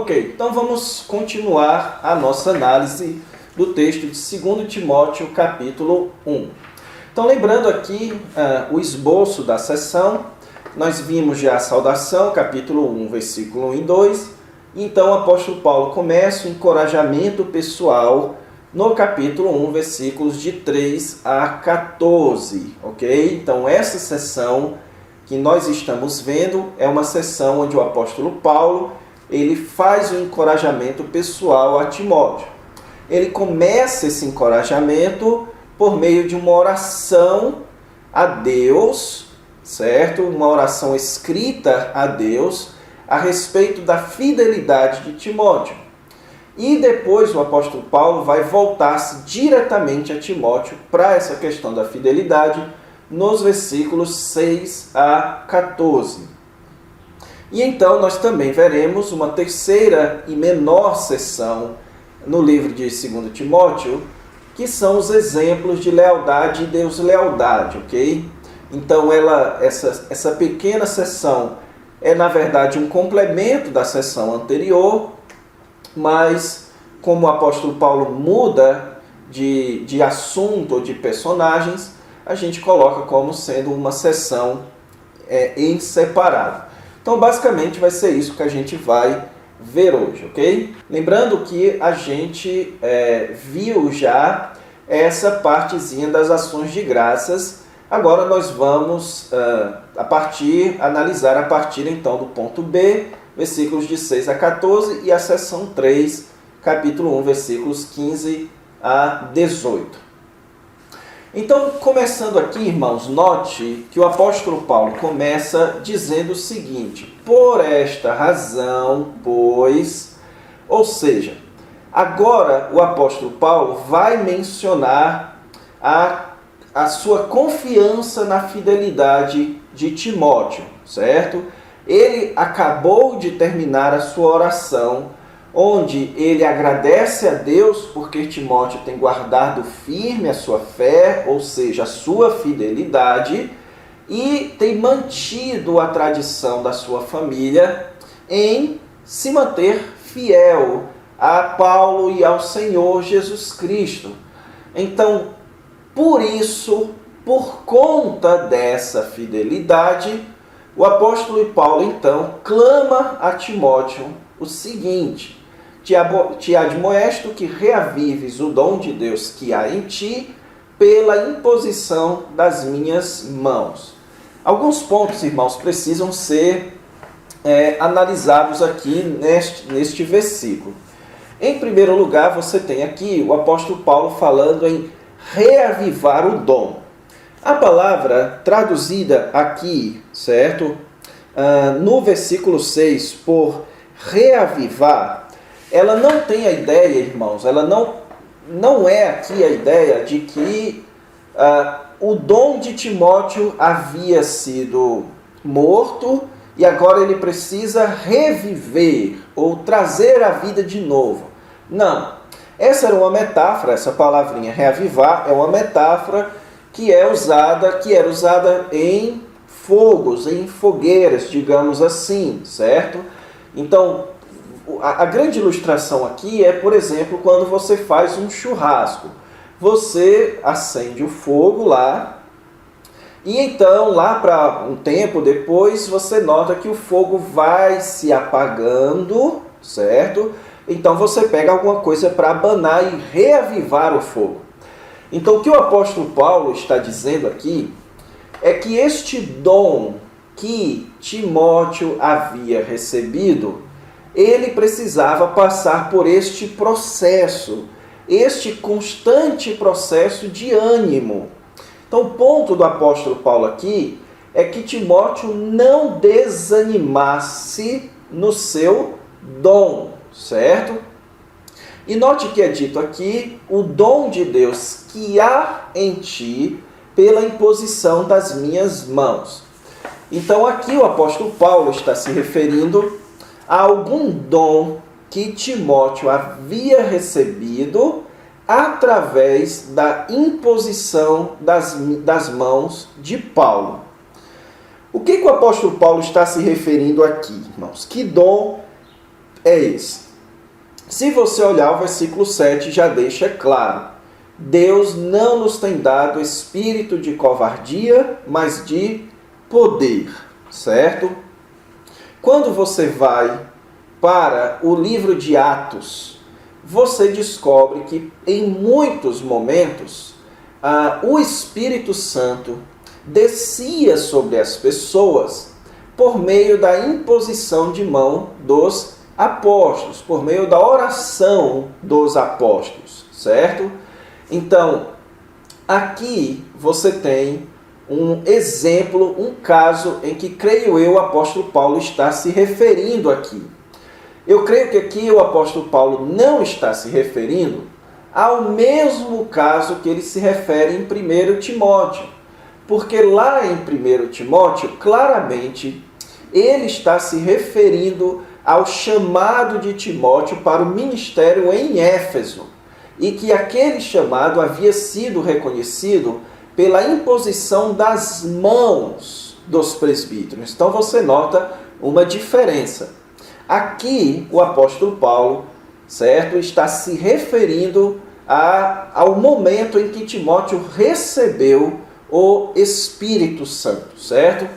Ok, então vamos continuar a nossa análise do texto de 2 Timóteo, capítulo 1. Então, lembrando aqui o esboço da sessão, nós vimos já a saudação, capítulo 1, versículo 1 e 2. Então, o apóstolo Paulo começa o encorajamento pessoal no capítulo 1, versículos de 3 a 14. Ok? Então, essa sessão que nós estamos vendo é uma sessão onde o apóstolo Paulo ele faz o encorajamento pessoal a Timóteo. Ele começa esse encorajamento por meio de uma oração a Deus, certo? Uma oração escrita a Deus a respeito da fidelidade de Timóteo. E depois o apóstolo Paulo vai voltar-se diretamente a Timóteo para essa questão da fidelidade nos versículos 6 a 14. E então nós também veremos uma terceira e menor seção no livro de 2 Timóteo, que são os exemplos de lealdade e deslealdade, ok? Então essa pequena seção é na verdade um complemento da seção anterior, mas como o apóstolo Paulo muda de assunto ou de personagens, a gente coloca como sendo uma seção em separado. Então, basicamente, vai ser isso que a gente vai ver hoje, ok? Lembrando que a gente viu já essa partezinha das ações de graças. Agora nós vamos analisar a partir então do ponto B, versículos de 6 a 14, e a seção 3, capítulo 1, versículos 15 a 18. Então, começando aqui, irmãos, note que o apóstolo Paulo começa dizendo o seguinte: por esta razão, pois... Ou seja, agora o apóstolo Paulo vai mencionar a sua confiança na fidelidade de Timóteo, certo? Ele acabou de terminar a sua oração, onde ele agradece a Deus porque Timóteo tem guardado firme a sua fé, ou seja, a sua fidelidade, e tem mantido a tradição da sua família em se manter fiel a Paulo e ao Senhor Jesus Cristo. Então, por isso, por conta dessa fidelidade, o apóstolo Paulo então clama a Timóteo o seguinte: te admoesto que reavives o dom de Deus que há em ti pela imposição das minhas mãos. Alguns pontos, irmãos, precisam ser analisados aqui neste versículo. Em primeiro lugar, você tem aqui o apóstolo Paulo falando em reavivar o dom. A palavra traduzida aqui, certo? No versículo 6, por reavivar, ela não tem a ideia, irmãos, ela não é aqui a ideia de que o dom de Timóteo havia sido morto e agora ele precisa reviver ou trazer a vida de novo. Não. Essa era uma metáfora, essa palavrinha reavivar é uma metáfora que era usada em fogos, em fogueiras, digamos assim, certo? Então, a grande ilustração aqui é, por exemplo, quando você faz um churrasco. Você acende o fogo lá, e então, lá para um tempo depois, você nota que o fogo vai se apagando, certo? Então você pega alguma coisa para abanar e reavivar o fogo. Então o que o apóstolo Paulo está dizendo aqui é que este dom que Timóteo havia recebido, ele precisava passar por este processo, este constante processo de ânimo. Então o ponto do apóstolo Paulo aqui é que Timóteo não desanimasse no seu dom, certo? E note que é dito aqui o dom de Deus que há em ti pela imposição das minhas mãos. Então aqui o apóstolo Paulo está se referindo a algum dom que Timóteo havia recebido através da imposição das mãos de Paulo. O que o apóstolo Paulo está se referindo aqui, irmãos? Que dom é esse. Se você olhar o versículo 7, já deixa claro. Deus não nos tem dado espírito de covardia, mas de poder, certo? Quando você vai para o livro de Atos, você descobre que em muitos momentos o Espírito Santo descia sobre as pessoas por meio da imposição de mão dos apóstolos, por meio da oração dos apóstolos, certo? Então, aqui você tem um exemplo, um caso em que, creio eu, o apóstolo Paulo está se referindo aqui. Eu creio que aqui o apóstolo Paulo não está se referindo ao mesmo caso que ele se refere em 1 Timóteo. Porque lá em 1 Timóteo, claramente, ele está se referindo ao chamado de Timóteo para o ministério em Éfeso. E que aquele chamado havia sido reconhecido pela imposição das mãos dos presbíteros. Então você nota uma diferença. Aqui o apóstolo Paulo, certo, está se referindo ao momento em que Timóteo recebeu o Espírito Santo, certo?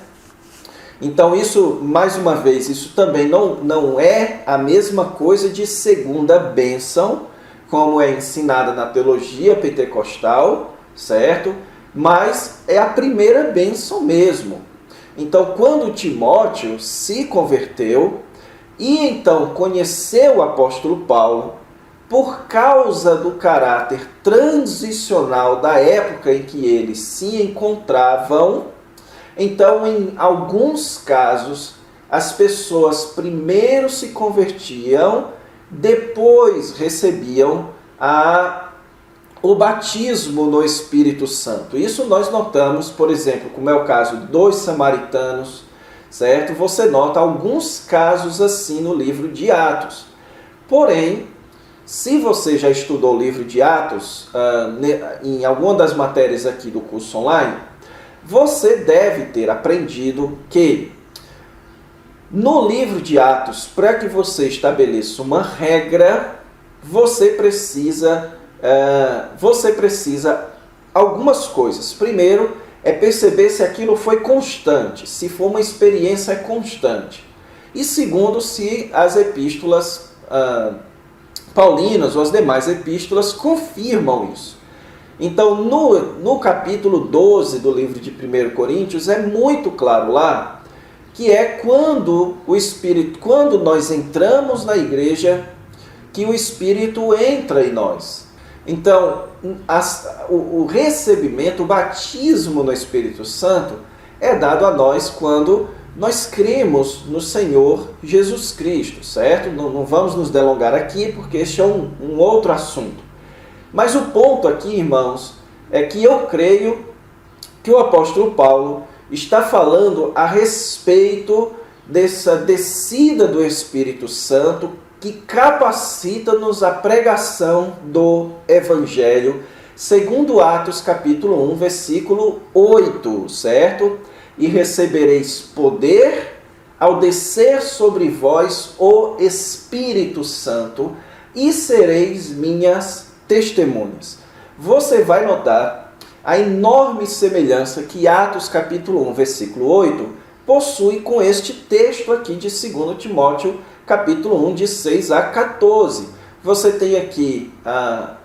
Então isso, mais uma vez, isso também não é a mesma coisa de segunda bênção, como é ensinada na teologia pentecostal, certo? Mas é a primeira bênção mesmo. Então, quando Timóteo se converteu e então conheceu o apóstolo Paulo, por causa do caráter transicional da época em que eles se encontravam, então, em alguns casos, as pessoas primeiro se convertiam, depois recebiam o batismo no Espírito Santo. Isso nós notamos, por exemplo, como é o caso dos samaritanos, certo? Você nota alguns casos assim no livro de Atos. Porém, se você já estudou o livro de Atos, em alguma das matérias aqui do curso online, você deve ter aprendido que no livro de Atos, para que você estabeleça uma regra, você precisa algumas coisas. Primeiro, é perceber se aquilo foi constante, se for uma experiência constante. E segundo, se as epístolas paulinas ou as demais epístolas confirmam isso. Então, no capítulo 12 do livro de 1 Coríntios, é muito claro lá, que é quando nós entramos na igreja, que o Espírito entra em nós. Então, o recebimento, o batismo no Espírito Santo é dado a nós quando nós cremos no Senhor Jesus Cristo, certo? Não vamos nos delongar aqui, porque este é um outro assunto. Mas o ponto aqui, irmãos, é que eu creio que o apóstolo Paulo está falando a respeito dessa descida do Espírito Santo que capacita-nos à pregação do Evangelho, segundo Atos capítulo 1, versículo 8, certo? E recebereis poder ao descer sobre vós o Espírito Santo e sereis minhas testemunhas. Você vai notar a enorme semelhança que Atos capítulo 1, versículo 8, possui com este texto aqui de 2 Timóteo, capítulo 1, de 6 a 14. Você tem aqui a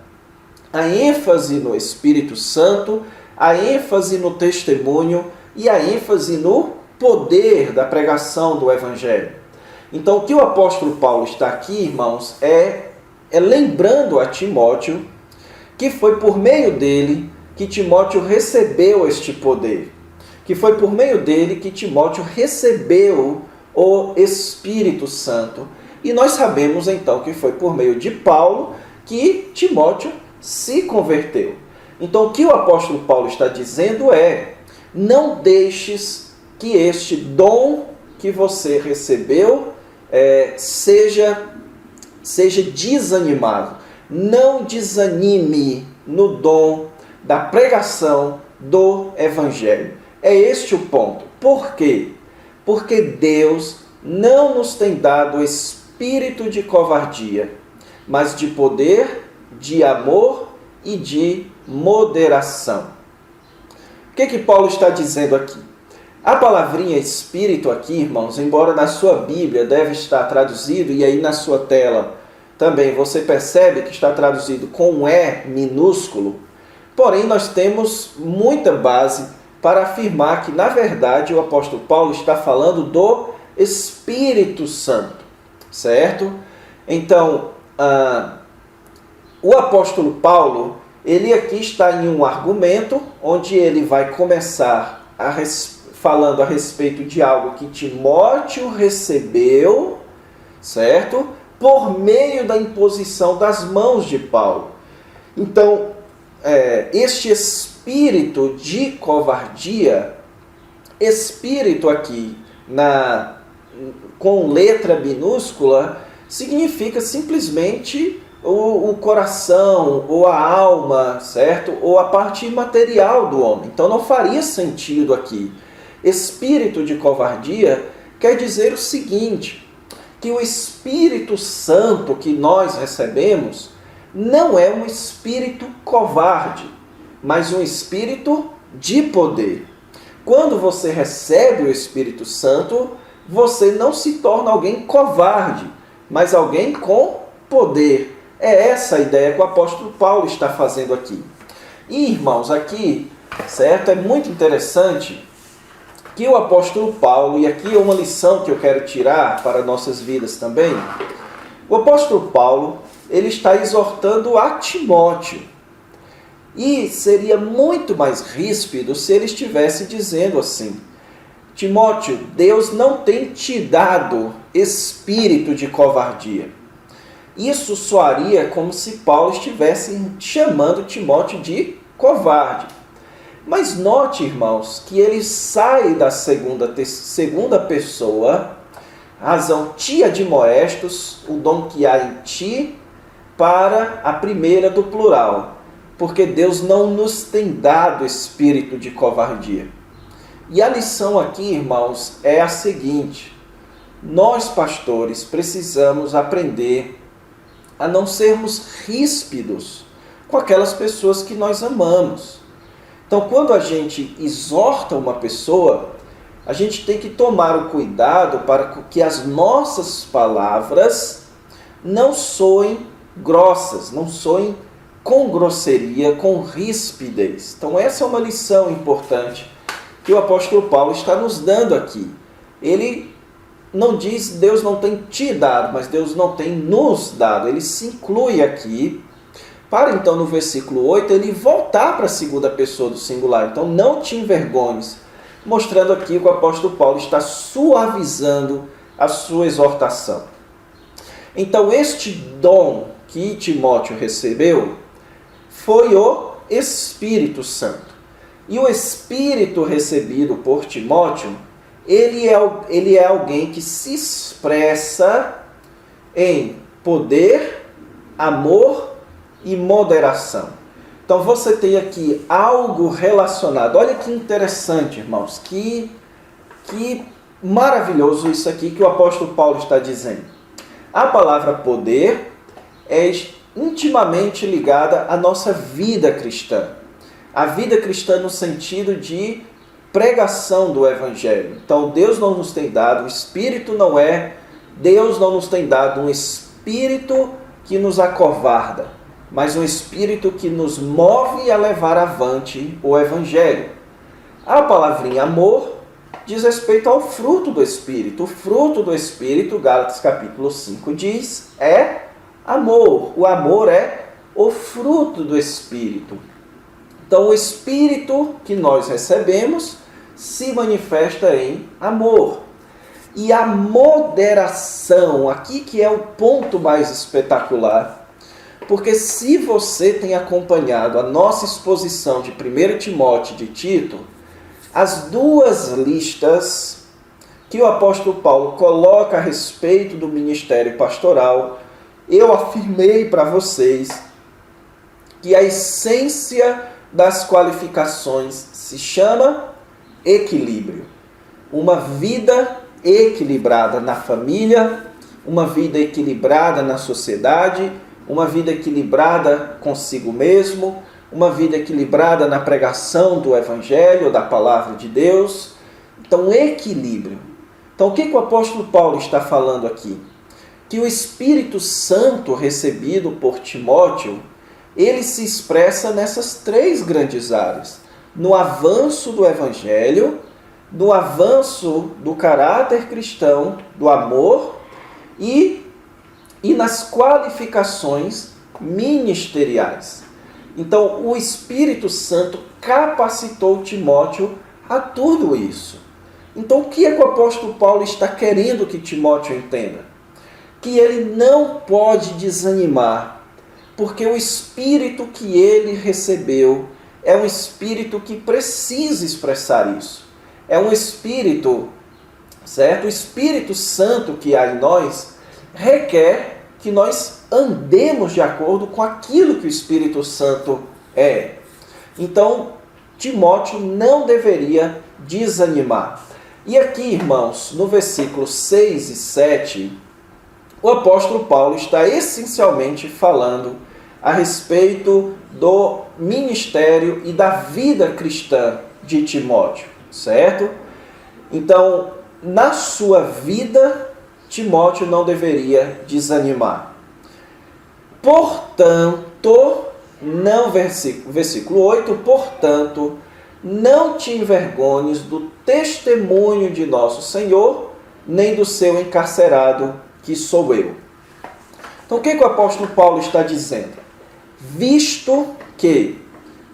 ênfase no Espírito Santo, a ênfase no testemunho e a ênfase no poder da pregação do Evangelho. Então, o que o apóstolo Paulo está aqui, irmãos, é lembrando a Timóteo que foi por meio dele que Timóteo recebeu este poder, que foi por meio dele que Timóteo recebeu o Espírito Santo. E nós sabemos então que foi por meio de Paulo que Timóteo se converteu. Então o que o apóstolo Paulo está dizendo é: não deixes que este dom que você recebeu seja desanimado. Não desanime no dom da pregação do Evangelho. É este o ponto. Por quê? Porque Deus não nos tem dado espírito espírito de covardia, mas de poder, de amor e de moderação. O que Paulo está dizendo aqui? A palavrinha espírito aqui, irmãos, embora na sua Bíblia deve estar traduzido, e aí na sua tela também você percebe que está traduzido com um E minúsculo, porém nós temos muita base para afirmar que, na verdade, o apóstolo Paulo está falando do Espírito Santo, certo? Então, o apóstolo Paulo, ele aqui está em um argumento onde ele vai começar falando a respeito de algo que Timóteo recebeu, certo? Por meio da imposição das mãos de Paulo. Então, este espírito de covardia, espírito aqui com letra minúscula, significa simplesmente o coração, ou a alma, certo? Ou a parte imaterial do homem. Então não faria sentido aqui. Espírito de covardia quer dizer o seguinte, que o Espírito Santo que nós recebemos não é um espírito covarde, mas um espírito de poder. Quando você recebe o Espírito Santo, você não se torna alguém covarde, mas alguém com poder. É essa a ideia que o apóstolo Paulo está fazendo aqui. E, irmãos, aqui, certo? É muito interessante que o apóstolo Paulo, e aqui é uma lição que eu quero tirar para nossas vidas também, o apóstolo Paulo, ele está exortando a Timóteo. E seria muito mais ríspido se ele estivesse dizendo assim: Timóteo, Deus não tem te dado espírito de covardia. Isso soaria como se Paulo estivesse chamando Timóteo de covarde. Mas note, irmãos, que ele sai da segunda pessoa, razão ti admoestos, o dom que há em ti, para a primeira do plural. Porque Deus não nos tem dado espírito de covardia. E a lição aqui, irmãos, é a seguinte: nós, pastores, precisamos aprender a não sermos ríspidos com aquelas pessoas que nós amamos. Então, quando a gente exorta uma pessoa, a gente tem que tomar o cuidado para que as nossas palavras não soem grossas, não soem com grosseria, com rispidez. Então, essa é uma lição importante que o apóstolo Paulo está nos dando aqui. Ele não diz Deus não tem te dado, mas Deus não tem nos dado. Ele se inclui aqui, para então no versículo 8 ele voltar para a segunda pessoa do singular. Então não te envergonhes, mostrando aqui que o apóstolo Paulo está suavizando a sua exortação. Então este dom que Timóteo recebeu foi o Espírito Santo. E o Espírito recebido por Timóteo, ele é alguém que se expressa em poder, amor e moderação. Então você tem aqui algo relacionado. Olha que interessante, irmãos. Que maravilhoso isso aqui que o apóstolo Paulo está dizendo. A palavra poder é intimamente ligada à nossa vida cristã. A vida cristã no sentido de pregação do Evangelho. Então Deus não nos tem dado, o Espírito Deus não nos tem dado um Espírito que nos acovarda, mas um Espírito que nos move a levar avante o Evangelho. A palavrinha amor diz respeito ao fruto do Espírito. O fruto do Espírito, Gálatas capítulo 5 diz, é amor. O amor é o fruto do Espírito. Então o Espírito que nós recebemos se manifesta em amor. E a moderação, aqui que é o ponto mais espetacular, porque se você tem acompanhado a nossa exposição de 1 Timóteo e de Tito, as duas listas que o apóstolo Paulo coloca a respeito do ministério pastoral, eu afirmei para vocês que a essência das qualificações se chama equilíbrio. Uma vida equilibrada na família, uma vida equilibrada na sociedade, uma vida equilibrada consigo mesmo, uma vida equilibrada na pregação do Evangelho, da Palavra de Deus. Então, equilíbrio. Então, o que o apóstolo Paulo está falando aqui? Que o Espírito Santo recebido por Timóteo, ele se expressa nessas três grandes áreas. No avanço do Evangelho, no avanço do caráter cristão, do amor e nas qualificações ministeriais. Então, o Espírito Santo capacitou Timóteo a tudo isso. Então, o que é que o apóstolo Paulo está querendo que Timóteo entenda? Que ele não pode desanimar, porque o Espírito que ele recebeu é um Espírito que precisa expressar isso. É um Espírito, certo? O Espírito Santo que há em nós requer que nós andemos de acordo com aquilo que o Espírito Santo é. Então, Timóteo não deveria desanimar. E aqui, irmãos, no versículo 6 e 7, o apóstolo Paulo está essencialmente falando a respeito do ministério e da vida cristã de Timóteo, certo? Então, na sua vida, Timóteo não deveria desanimar. Portanto, versículo 8, portanto, não te envergonhes do testemunho de nosso Senhor, nem do seu encarcerado, que sou eu. Então, o que o apóstolo Paulo está dizendo? Visto que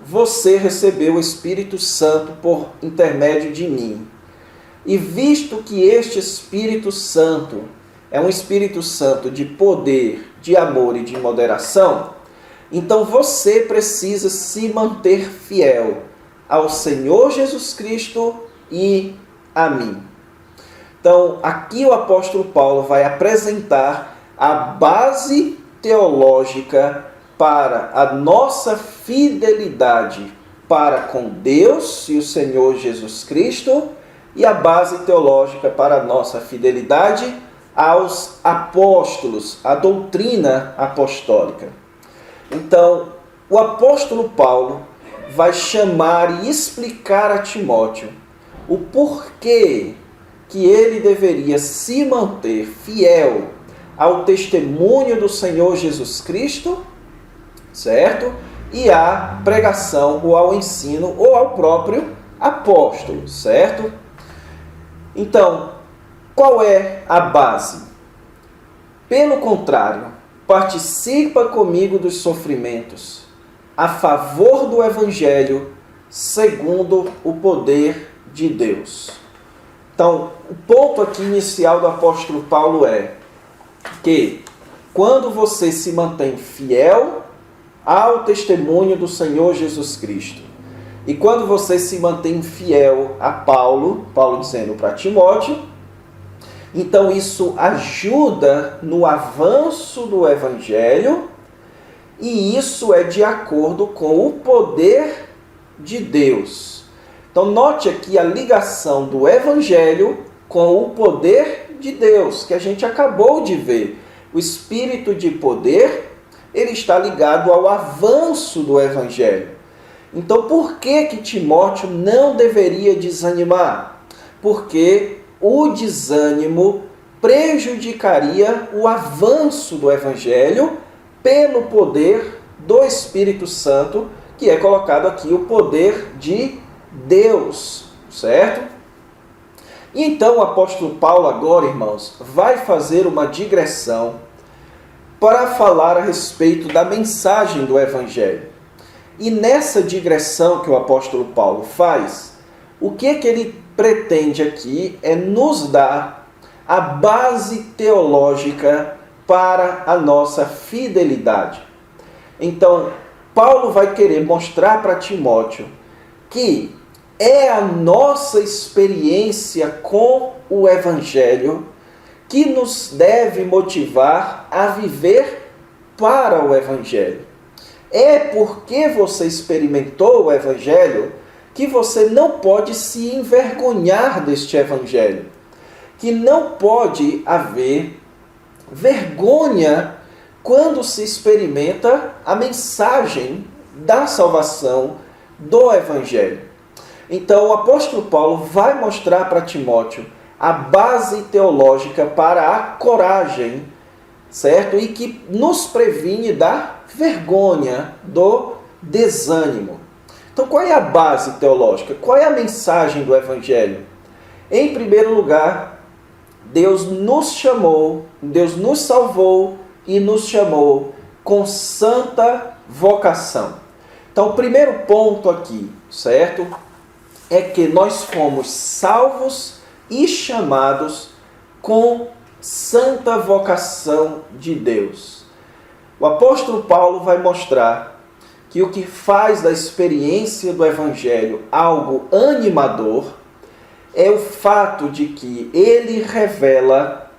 você recebeu o Espírito Santo por intermédio de mim, e visto que este Espírito Santo é um Espírito Santo de poder, de amor e de moderação, então você precisa se manter fiel ao Senhor Jesus Cristo e a mim. Então, aqui o apóstolo Paulo vai apresentar a base teológica para a nossa fidelidade para com Deus e o Senhor Jesus Cristo e a base teológica para a nossa fidelidade aos apóstolos, a doutrina apostólica. Então, o apóstolo Paulo vai chamar e explicar a Timóteo o porquê que ele deveria se manter fiel ao testemunho do Senhor Jesus Cristo, certo? E à pregação, ou ao ensino, ou ao próprio apóstolo, certo? Então, qual é a base? Pelo contrário, participa comigo dos sofrimentos, a favor do Evangelho, segundo o poder de Deus. Então, o ponto aqui inicial do apóstolo Paulo é que quando você se mantém fiel ao testemunho do Senhor Jesus Cristo, e quando você se mantém fiel a Paulo dizendo para Timóteo, então isso ajuda no avanço do Evangelho, e isso é de acordo com o poder de Deus. Então note aqui a ligação do Evangelho com o poder de Deus, que a gente acabou de ver. O Espírito de poder, ele está ligado ao avanço do Evangelho. Então por que Timóteo não deveria desanimar? Porque o desânimo prejudicaria o avanço do Evangelho pelo poder do Espírito Santo, que é colocado aqui o poder de Deus, certo? E então o apóstolo Paulo agora, irmãos, vai fazer uma digressão para falar a respeito da mensagem do Evangelho. E nessa digressão que o apóstolo Paulo faz, o que ele pretende aqui é nos dar a base teológica para a nossa fidelidade. Então, Paulo vai querer mostrar para Timóteo que é a nossa experiência com o Evangelho que nos deve motivar a viver para o Evangelho. É porque você experimentou o Evangelho que você não pode se envergonhar deste Evangelho, que não pode haver vergonha quando se experimenta a mensagem da salvação do Evangelho. Então o apóstolo Paulo vai mostrar para Timóteo a base teológica para a coragem, certo? E que nos previne da vergonha, do desânimo. Então qual é a base teológica? Qual é a mensagem do Evangelho? Em primeiro lugar, Deus nos chamou, Deus nos salvou e nos chamou com santa vocação. Então, o primeiro ponto aqui, certo? É que nós fomos salvos e chamados com santa vocação de Deus. O apóstolo Paulo vai mostrar que o que faz da experiência do Evangelho algo animador é o fato de que ele revela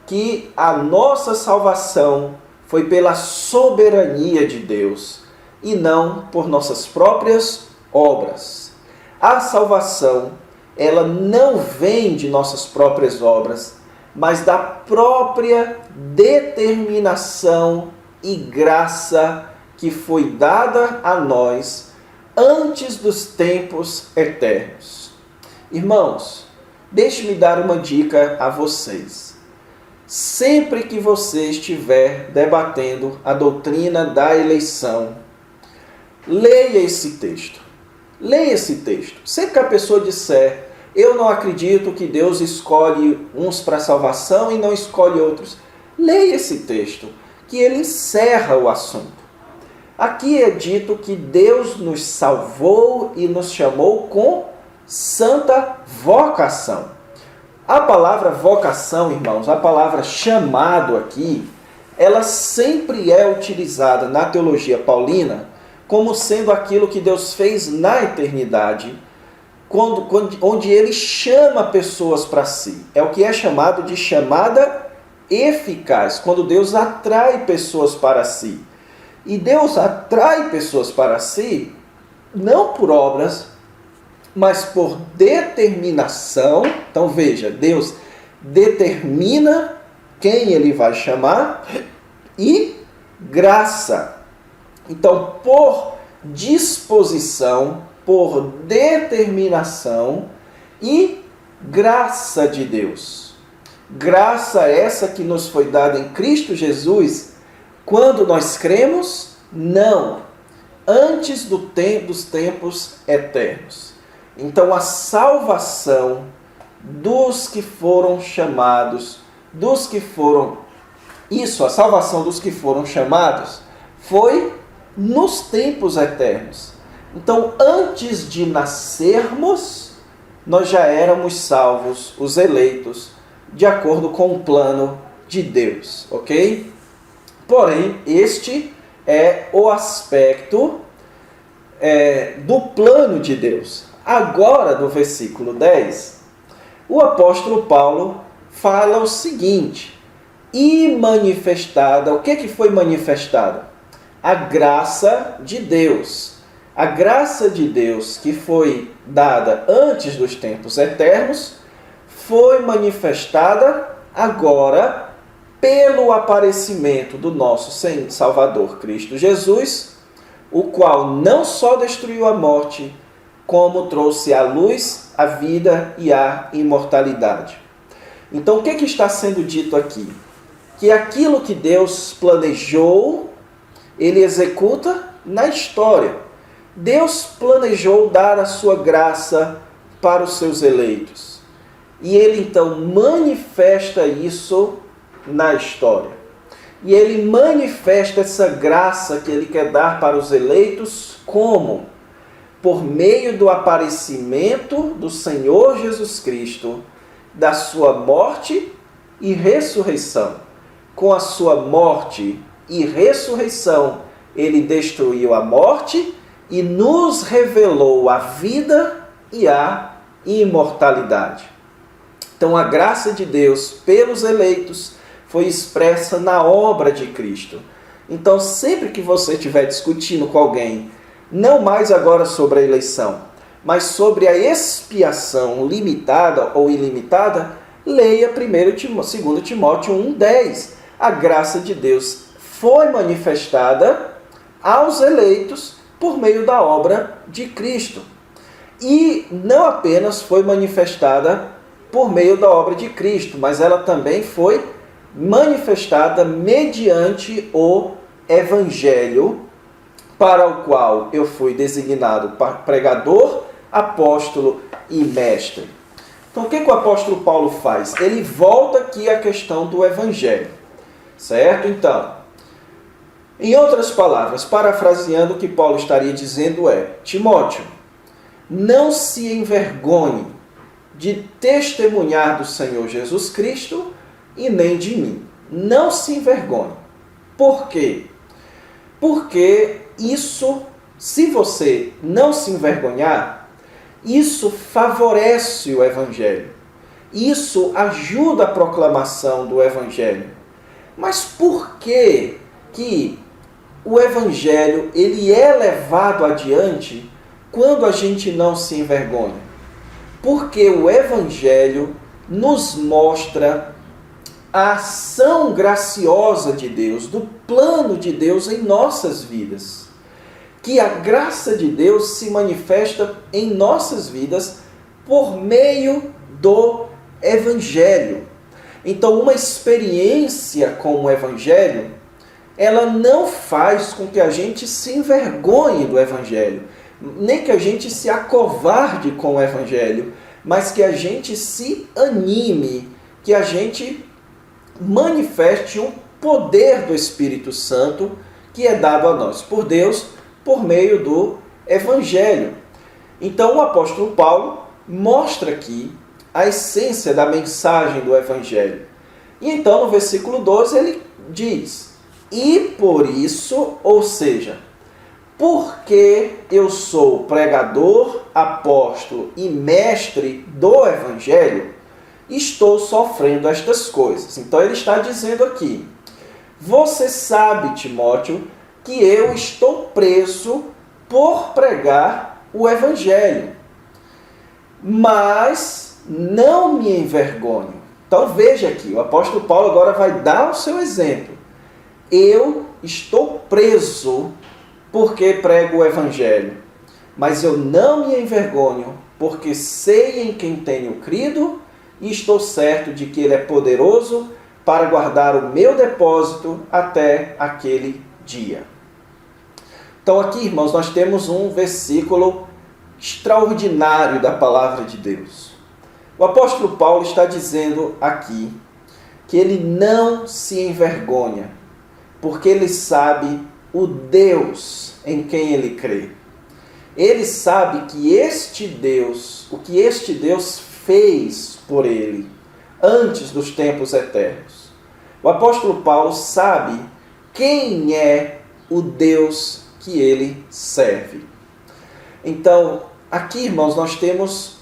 que a nossa salvação foi pela soberania de Deus e não por nossas próprias obras. A salvação, ela não vem de nossas próprias obras, mas da própria determinação e graça que foi dada a nós antes dos tempos eternos. Irmãos, deixe-me dar uma dica a vocês. Sempre que você estiver debatendo a doutrina da eleição, leia esse texto. Leia esse texto. Sempre que a pessoa disser, eu não acredito que Deus escolhe uns para salvação e não escolhe outros, leia esse texto, que ele encerra o assunto. Aqui é dito que Deus nos salvou e nos chamou com santa vocação. A palavra vocação, irmãos, a palavra chamado aqui, ela sempre é utilizada na teologia paulina como sendo aquilo que Deus fez na eternidade, onde Ele chama pessoas para si. É o que é chamado de chamada eficaz, quando Deus atrai pessoas para si. E Deus atrai pessoas para si, não por obras, mas por determinação. Então veja, Deus determina quem Ele vai chamar e graça. Então, por disposição, por determinação e graça de Deus. Graça essa que nos foi dada em Cristo Jesus quando nós cremos? Não. Antes dos tempos eternos. Então, a salvação dos que foram chamados, a salvação dos que foram chamados foi nos tempos eternos. Então, antes de nascermos, nós já éramos salvos, os eleitos, de acordo com o plano de Deus, ok? Porém, este é o aspecto do plano de Deus. Agora, no versículo 10, o apóstolo Paulo fala o seguinte: e manifestada, o que foi manifestada? A graça de Deus. A graça de Deus que foi dada antes dos tempos eternos foi manifestada agora pelo aparecimento do nosso Senhor Salvador Cristo Jesus, o qual não só destruiu a morte, como trouxe à luz a vida e a imortalidade. Então, o que está sendo dito aqui? Que aquilo que Deus planejou, Ele executa na história. Deus planejou dar a sua graça para os seus eleitos. E Ele então manifesta isso na história. E Ele manifesta essa graça que Ele quer dar para os eleitos como? Por meio do aparecimento do Senhor Jesus Cristo, da sua morte e ressurreição. Com a sua morte e ressurreição, Ele destruiu a morte e nos revelou a vida e a imortalidade. Então, a graça de Deus pelos eleitos foi expressa na obra de Cristo. Então, sempre que você estiver discutindo com alguém, não mais agora sobre a eleição, mas sobre a expiação limitada ou ilimitada, leia 2 Timóteo 1,10. a graça de Deus foi manifestada aos eleitos por meio da obra de Cristo. E não apenas foi manifestada por meio da obra de Cristo, mas ela também foi manifestada mediante o Evangelho, para o qual eu fui designado pregador, apóstolo e mestre. Então, o que o apóstolo Paulo faz? Ele volta aqui à questão do Evangelho, certo? Então, em outras palavras, parafraseando, o que Paulo estaria dizendo é: Timóteo, não se envergonhe de testemunhar do Senhor Jesus Cristo e nem de mim. Não se envergonhe. Por quê? Porque isso, se você não se envergonhar, isso favorece o Evangelho. Isso ajuda a proclamação do Evangelho. Mas por que o Evangelho ele é levado adiante quando a gente não se envergonha? Porque o Evangelho nos mostra a ação graciosa de Deus, do plano de Deus em nossas vidas. Que a graça de Deus se manifesta em nossas vidas por meio do Evangelho. Então, uma experiência com o Evangelho, ela não faz com que a gente se envergonhe do Evangelho, nem que a gente se acovarde com o Evangelho, mas que a gente se anime, que a gente manifeste o poder do Espírito Santo que é dado a nós por Deus por meio do Evangelho. Então o apóstolo Paulo mostra aqui a essência da mensagem do Evangelho. E então no versículo 12 ele diz: e por isso, ou seja, porque eu sou pregador, apóstolo e mestre do Evangelho, estou sofrendo estas coisas. Então ele está dizendo aqui: você sabe, Timóteo, que eu estou preso por pregar o Evangelho, mas não me envergonho. Então veja aqui, o apóstolo Paulo agora vai dar o seu exemplo. Eu estou preso porque prego o Evangelho, mas eu não me envergonho, porque sei em quem tenho crido e estou certo de que Ele é poderoso para guardar o meu depósito até aquele dia. Então aqui, irmãos, nós temos um versículo extraordinário da palavra de Deus. O apóstolo Paulo está dizendo aqui que ele não se envergonha, porque ele sabe o Deus em quem ele crê. Ele sabe que este Deus, o que este Deus fez por ele antes dos tempos eternos. O apóstolo Paulo sabe quem é o Deus que ele serve. Então, aqui, irmãos, nós temos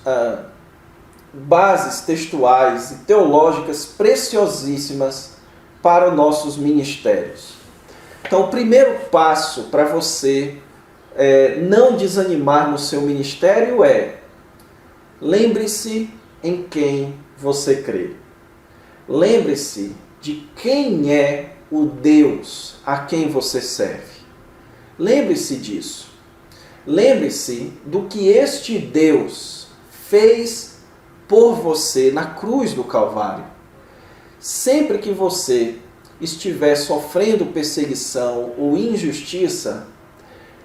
bases textuais e teológicas preciosíssimas para os nossos ministérios. Então, o primeiro passo para você não desanimar no seu ministério é: lembre-se em quem você crê. Lembre-se de quem é o Deus a quem você serve. Lembre-se disso. Lembre-se do que este Deus fez por você na cruz do Calvário. Sempre que você estiver sofrendo perseguição ou injustiça,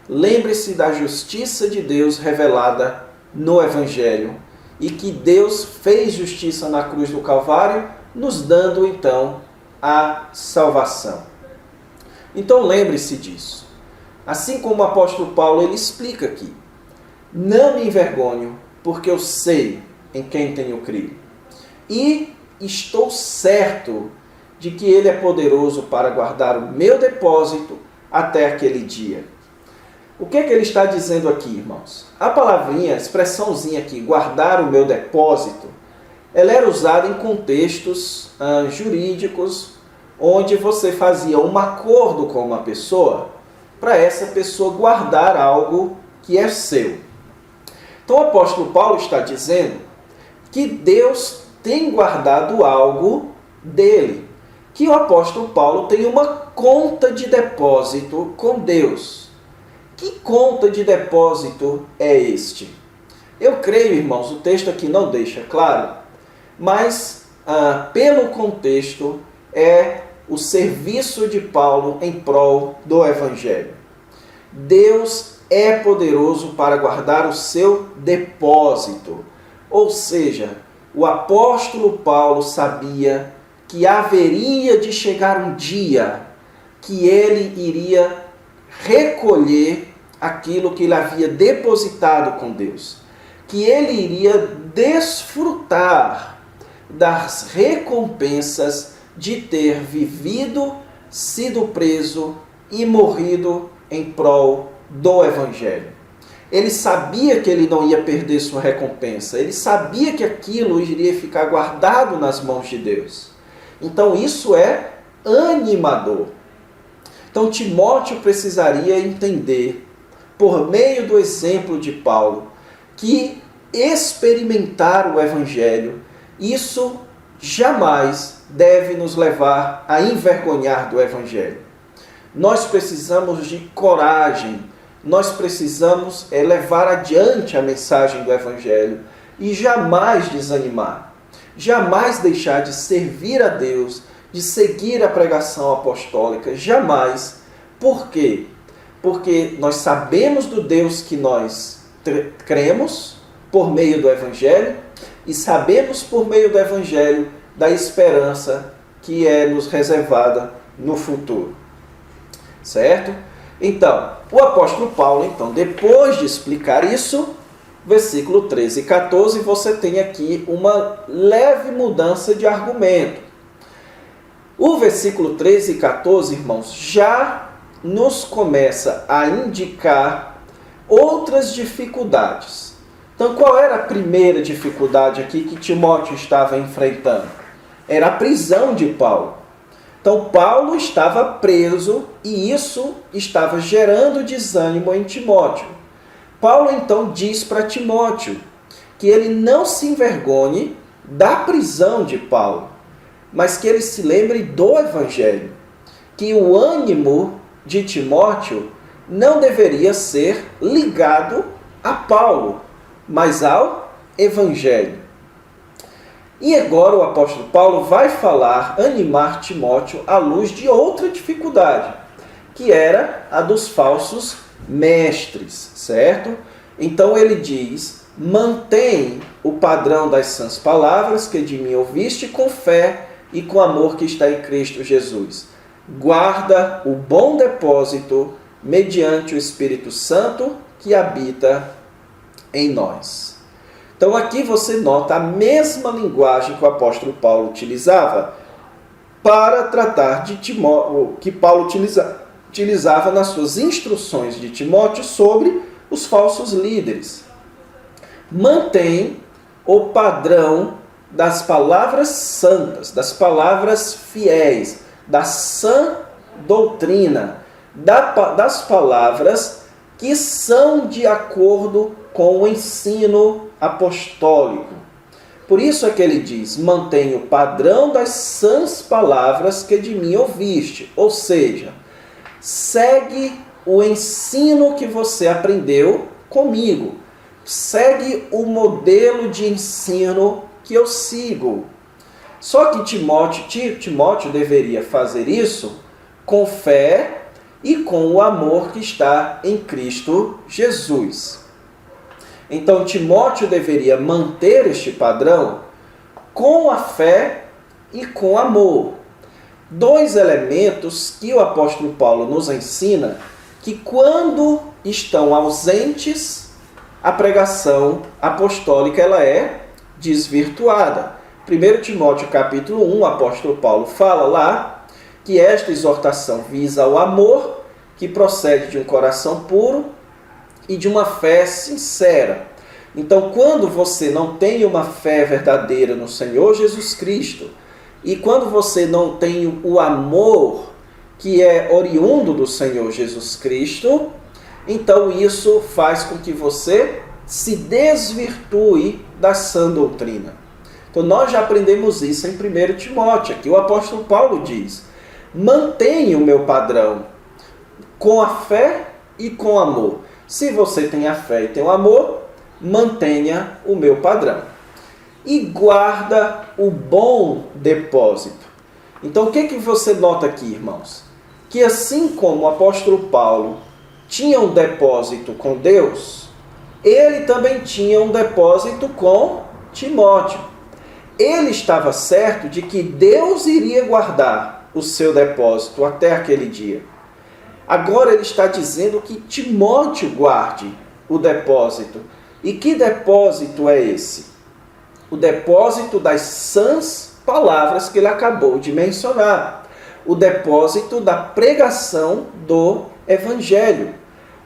lembre-se da justiça de Deus revelada no Evangelho e que Deus fez justiça na cruz do Calvário, nos dando então a salvação. Então lembre-se disso. Assim como o apóstolo Paulo ele explica aqui: não me envergonho, porque eu sei em quem tenho crido. E estou certo de que Ele é poderoso para guardar o meu depósito até aquele dia. O que é que ele está dizendo aqui, irmãos? A palavrinha, a expressãozinha aqui, guardar o meu depósito, ela era usada em contextos jurídicos, onde você fazia um acordo com uma pessoa para essa pessoa guardar algo que é seu. Então o apóstolo Paulo está dizendo que Deus tem guardado algo dele, que o apóstolo Paulo tem uma conta de depósito com Deus. Que conta de depósito é este? Eu creio, irmãos, o texto aqui não deixa claro, mas pelo contexto é o serviço de Paulo em prol do Evangelho. Deus é poderoso para guardar o seu depósito. Ou seja, o apóstolo Paulo sabia que haveria de chegar um dia que ele iria recolher aquilo que ele havia depositado com Deus, que ele iria desfrutar das recompensas de ter vivido, sido preso e morrido em prol do Evangelho. Ele sabia que ele não ia perder sua recompensa, ele sabia que aquilo iria ficar guardado nas mãos de Deus. Então isso é animador. Então Timóteo precisaria entender, por meio do exemplo de Paulo, que experimentar o Evangelho, isso jamais deve nos levar a envergonhar do Evangelho. Nós precisamos de coragem, nós precisamos levar adiante a mensagem do Evangelho e jamais desanimar, jamais deixar de servir a Deus, de seguir a pregação apostólica, jamais. Por quê? Porque nós sabemos do Deus que nós cremos por meio do Evangelho e sabemos por meio do Evangelho da esperança que é nos reservada no futuro. Certo? Então, o apóstolo Paulo, então, depois de explicar isso, versículo 13 e 14, você tem aqui uma leve mudança de argumento. O versículo 13 e 14, irmãos, já nos começa a indicar outras dificuldades. Então, qual era a primeira dificuldade aqui que Timóteo estava enfrentando? Era a prisão de Paulo. Então, Paulo estava preso e isso estava gerando desânimo em Timóteo. Paulo, então, diz para Timóteo que ele não se envergonhe da prisão de Paulo, mas que ele se lembre do Evangelho, que o ânimo de Timóteo não deveria ser ligado a Paulo, mas ao Evangelho. E agora o apóstolo Paulo vai animar Timóteo à luz de outra dificuldade, que era a dos falsos mestres, certo? Então ele diz: mantém o padrão das sãs palavras que de mim ouviste com fé e com amor que está em Cristo Jesus. Guarda o bom depósito mediante o Espírito Santo que habita em nós. Então aqui você nota a mesma linguagem que o apóstolo Paulo utilizava para tratar de Timóteo, que Paulo utilizava nas suas instruções de Timóteo sobre os falsos líderes. Mantém o padrão das palavras santas, das palavras fiéis, da sã doutrina, das palavras que são de acordo com o ensino apostólico. Por isso é que ele diz: mantém o padrão das sãs palavras que de mim ouviste. Ou seja, segue o ensino que você aprendeu comigo. Segue o modelo de ensino que eu sigo. Só que Timóteo deveria fazer isso com fé e com o amor que está em Cristo Jesus. Então, Timóteo deveria manter este padrão com a fé e com amor. Dois elementos que o apóstolo Paulo nos ensina que, quando estão ausentes, a pregação apostólica ela é desvirtuada. 1 Timóteo capítulo 1, o apóstolo Paulo fala lá que esta exortação visa ao amor que procede de um coração puro e de uma fé sincera. Então, quando você não tem uma fé verdadeira no Senhor Jesus Cristo, e quando você não tem o amor que é oriundo do Senhor Jesus Cristo, então isso faz com que você se desvirtue da sã doutrina. Então nós já aprendemos isso em 1 Timóteo. Aqui o apóstolo Paulo diz: mantenha o meu padrão com a fé e com amor. Se você tem a fé e tem o amor, mantenha o meu padrão. E guarda o bom depósito. Então o que você nota aqui, irmãos? Que assim como o apóstolo Paulo tinha um depósito com Deus, ele também tinha um depósito com Timóteo. Ele estava certo de que Deus iria guardar o seu depósito até aquele dia. Agora ele está dizendo que Timóteo guarde o depósito. E que depósito é esse? O depósito das sãs palavras que ele acabou de mencionar. O depósito da pregação do Evangelho.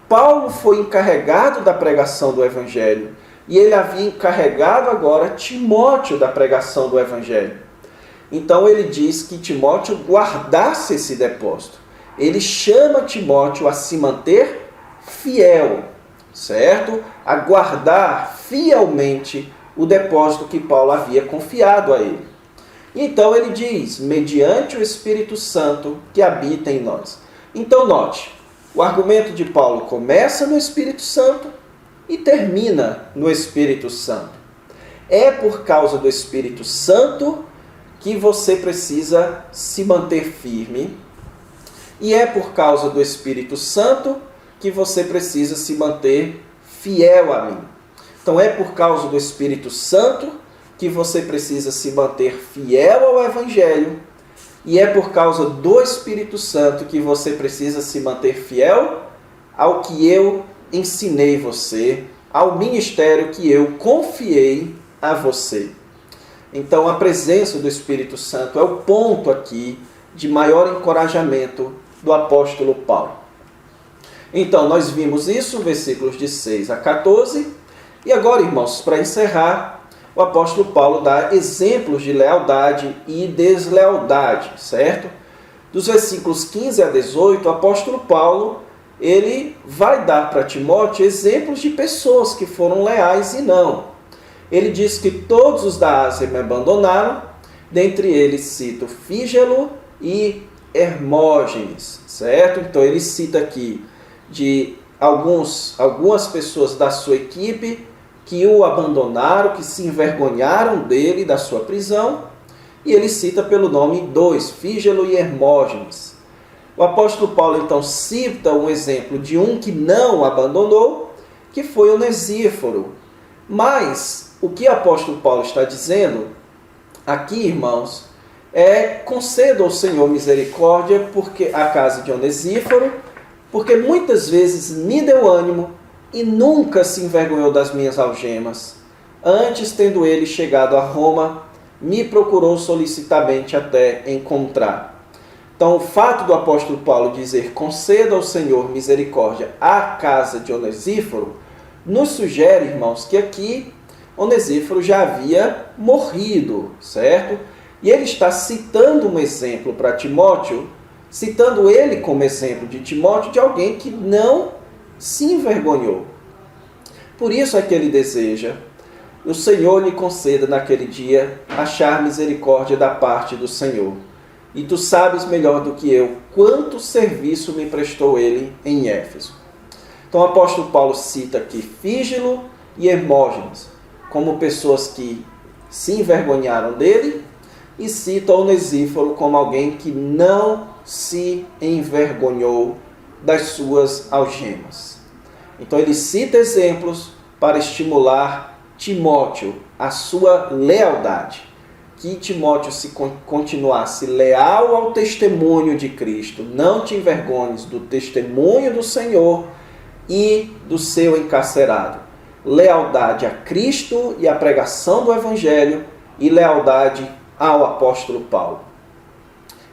Paulo foi encarregado da pregação do Evangelho. E ele havia encarregado agora Timóteo da pregação do Evangelho. Então ele diz que Timóteo guardasse esse depósito. Ele chama Timóteo a se manter fiel, certo? A guardar fielmente o depósito que Paulo havia confiado a ele. Então ele diz, mediante o Espírito Santo que habita em nós. Então note, o argumento de Paulo começa no Espírito Santo e termina no Espírito Santo. É por causa do Espírito Santo que você precisa se manter firme. E é por causa do Espírito Santo que você precisa se manter fiel a mim. Então é por causa do Espírito Santo que você precisa se manter fiel ao Evangelho. E é por causa do Espírito Santo que você precisa se manter fiel ao que eu ensinei você, ao ministério que eu confiei a você. Então a presença do Espírito Santo é o ponto aqui de maior encorajamento do apóstolo Paulo. Então nós vimos isso, versículos de 6 a 14. E agora, irmãos, para encerrar, o apóstolo Paulo dá exemplos de lealdade e deslealdade, certo? Dos versículos 15 a 18, o apóstolo Paulo ele vai dar para Timóteo exemplos de pessoas que foram leais e não. Ele diz que todos os da Ásia me abandonaram, dentre eles cito Fígelo e Hermógenes, certo? Então ele cita aqui de algumas pessoas da sua equipe que o abandonaram, que se envergonharam dele, da sua prisão, e ele cita pelo nome dois, Fígelo e Hermógenes. O apóstolo Paulo então cita um exemplo de um que não o abandonou, que foi Onesíforo. Mas o que o apóstolo Paulo está dizendo aqui, irmãos, é conceda ao Senhor misericórdia porque a casa de Onesíforo, porque muitas vezes me deu ânimo e nunca se envergonhou das minhas algemas. Antes, tendo ele chegado a Roma, me procurou solicitamente até encontrar. Então, o fato do apóstolo Paulo dizer conceda ao Senhor misericórdia à casa de Onesíforo, nos sugere, irmãos, que aqui Onesíforo já havia morrido, certo? E ele está citando um exemplo para Timóteo, citando ele como exemplo de Timóteo, de alguém que não se envergonhou. Por isso é que ele deseja, o Senhor lhe conceda naquele dia achar misericórdia da parte do Senhor. E tu sabes melhor do que eu quanto serviço me prestou ele em Éfeso. Então o apóstolo Paulo cita aqui Fígelo e Hermógenes como pessoas que se envergonharam dele e cita Onesíforo como alguém que não se envergonhou das suas algemas. Então ele cita exemplos para estimular Timóteo a sua lealdade. Que Timóteo se continuasse leal ao testemunho de Cristo. Não te envergonhes do testemunho do Senhor e do seu encarcerado. Lealdade a Cristo e à pregação do Evangelho e lealdade ao apóstolo Paulo.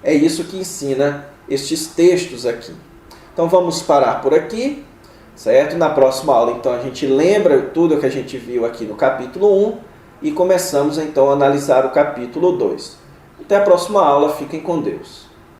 É isso que ensina estes textos aqui. Então vamos parar por aqui, certo? Na próxima aula, então, a gente lembra tudo o que a gente viu aqui no capítulo 1 e começamos então a analisar o capítulo 2. Até a próxima aula, fiquem com Deus.